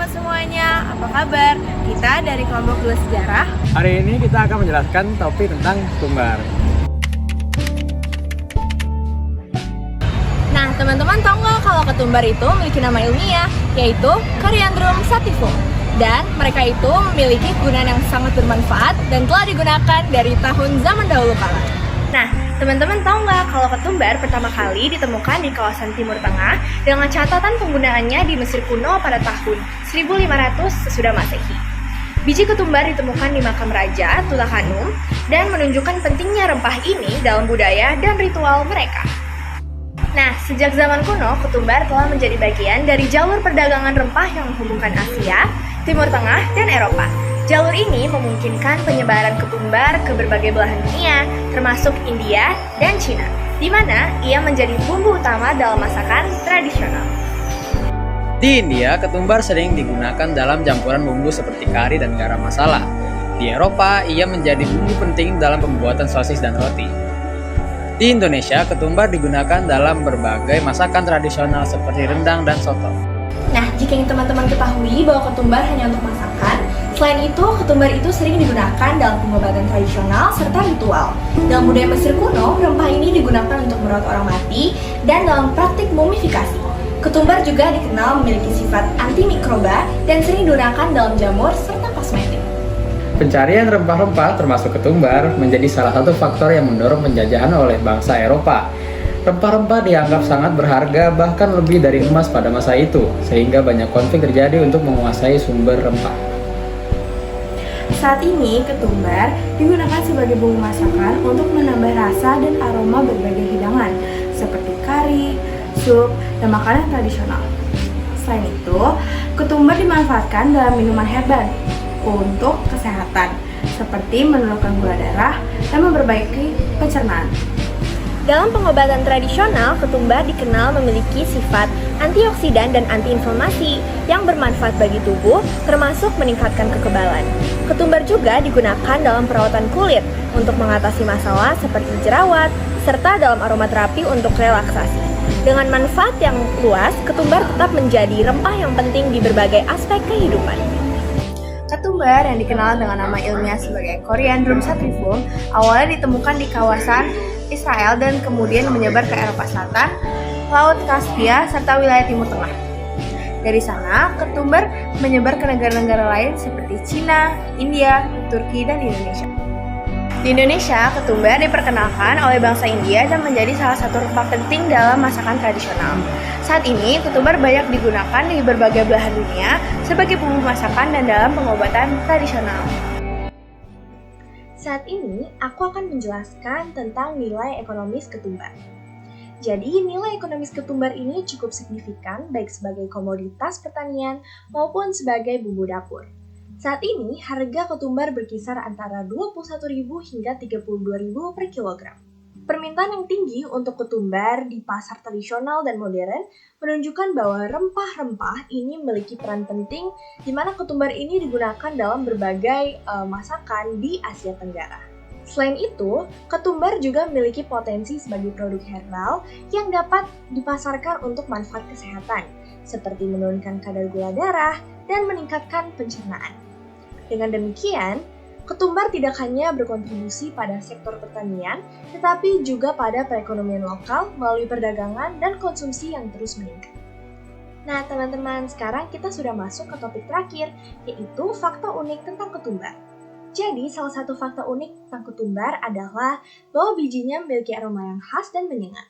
semuanya, apa kabar? Kita dari kelompok 2 Sejarah. Hari ini kita akan menjelaskan topik tentang ketumbar. Nah, teman-teman tahu nggak kalau ketumbar itu memiliki nama ilmiah, yaitu Coriandrum sativum. Dan mereka itu memiliki gunaan yang sangat bermanfaat dan telah digunakan dari tahun zaman dahulu kala. Nah, teman-teman tahu nggak kalau ketumbar pertama kali ditemukan di kawasan Timur Tengah dengan catatan penggunaannya di Mesir kuno pada tahun 1500 sesudah Masehi. Biji ketumbar ditemukan di makam Raja Tutankhamun dan menunjukkan pentingnya rempah ini dalam budaya dan ritual mereka. Nah, sejak zaman kuno, ketumbar telah menjadi bagian dari jalur perdagangan rempah yang menghubungkan Asia, Timur Tengah, dan Eropa. Jalur ini memungkinkan penyebaran ketumbar ke berbagai belahan dunia, termasuk India dan Cina, di mana ia menjadi bumbu utama dalam masakan tradisional. Di India, ketumbar sering digunakan dalam campuran bumbu seperti kari dan garam masala. Di Eropa, ia menjadi bumbu penting dalam pembuatan sosis dan roti. Di Indonesia, ketumbar digunakan dalam berbagai masakan tradisional seperti rendang dan soto. Nah, jika yang teman-teman ketahui bahwa ketumbar hanya untuk masakan, selain itu, ketumbar itu sering digunakan dalam pengobatan tradisional serta ritual. Dalam budaya Mesir kuno, rempah ini digunakan untuk merawat orang mati dan dalam praktik mumifikasi. Ketumbar juga dikenal memiliki sifat antimikroba dan sering digunakan dalam jamur serta kosmetik. Pencarian rempah-rempah termasuk ketumbar menjadi salah satu faktor yang mendorong penjajahan oleh bangsa Eropa. Rempah-rempah dianggap sangat berharga, bahkan lebih dari emas pada masa itu, sehingga banyak konflik terjadi untuk menguasai sumber rempah. Saat ini, ketumbar digunakan sebagai bumbu masakan untuk menambah rasa dan aroma berbagai hidangan, seperti kari, sup, dan makanan tradisional. Selain itu, ketumbar dimanfaatkan dalam minuman herbal untuk kesehatan, seperti menurunkan gula darah dan memperbaiki pencernaan. Dalam pengobatan tradisional, ketumbar dikenal memiliki sifat antioksidan dan antiinflamasi yang bermanfaat bagi tubuh, termasuk meningkatkan kekebalan. Ketumbar juga digunakan dalam perawatan kulit untuk mengatasi masalah seperti jerawat, serta dalam aromaterapi untuk relaksasi. Dengan manfaat yang luas, ketumbar tetap menjadi rempah yang penting di berbagai aspek kehidupan. Ketumbar yang dikenal dengan nama ilmiah sebagai Coriandrum sativum awalnya ditemukan di kawasan Israel dan kemudian menyebar ke Eropa Selatan, Laut Kaspia, serta wilayah Timur Tengah. Dari sana, ketumbar menyebar ke negara-negara lain seperti Cina, India, Turki, dan Indonesia. Di Indonesia, ketumbar diperkenalkan oleh bangsa India dan menjadi salah satu rempah penting dalam masakan tradisional. Saat ini, ketumbar banyak digunakan di berbagai belahan dunia sebagai bumbu masakan dan dalam pengobatan tradisional. Saat ini, aku akan menjelaskan tentang nilai ekonomis ketumbar. Jadi, nilai ekonomis ketumbar ini cukup signifikan baik sebagai komoditas pertanian maupun sebagai bumbu dapur. Saat ini, harga ketumbar berkisar antara Rp21.000 hingga Rp32.000 per kilogram. Permintaan yang tinggi untuk ketumbar di pasar tradisional dan modern menunjukkan bahwa rempah-rempah ini memiliki peran penting di mana ketumbar ini digunakan dalam berbagai masakan di Asia Tenggara. Selain itu, ketumbar juga memiliki potensi sebagai produk herbal yang dapat dipasarkan untuk manfaat kesehatan, seperti menurunkan kadar gula darah dan meningkatkan pencernaan. Dengan demikian, ketumbar tidak hanya berkontribusi pada sektor pertanian, tetapi juga pada perekonomian lokal melalui perdagangan dan konsumsi yang terus meningkat. Nah, teman-teman, sekarang kita sudah masuk ke topik terakhir, yaitu fakta unik tentang ketumbar. Jadi, salah satu fakta unik tentang ketumbar adalah bahwa bijinya memiliki aroma yang khas dan menyengat,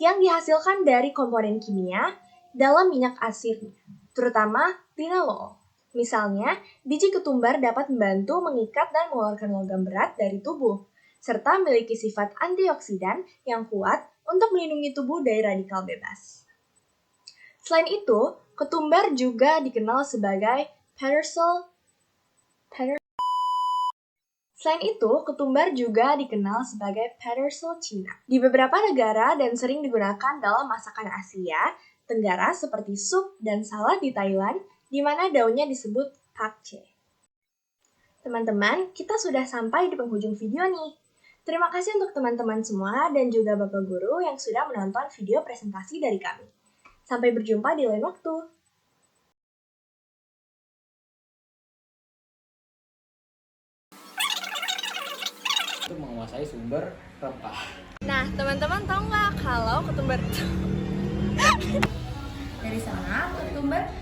yang dihasilkan dari komponen kimia dalam minyak asin, terutama linalool. Misalnya, biji ketumbar dapat membantu mengikat dan mengeluarkan logam berat dari tubuh, serta memiliki sifat antioksidan yang kuat untuk melindungi tubuh dari radikal bebas. Selain itu, ketumbar juga dikenal sebagai Pterosul Cina di beberapa negara dan sering digunakan dalam masakan Asia Tenggara seperti sup dan salad di Thailand, di mana daunnya disebut pakchay. Teman-teman, kita sudah sampai di penghujung video nih. Terima kasih untuk teman-teman semua dan juga Bapak Guru yang sudah menonton video presentasi dari kami. Sampai berjumpa di lain waktu. menguasai sumber rempah. Nah, teman-teman tahu nggak kalau ketumbar Dari sana, ketumbar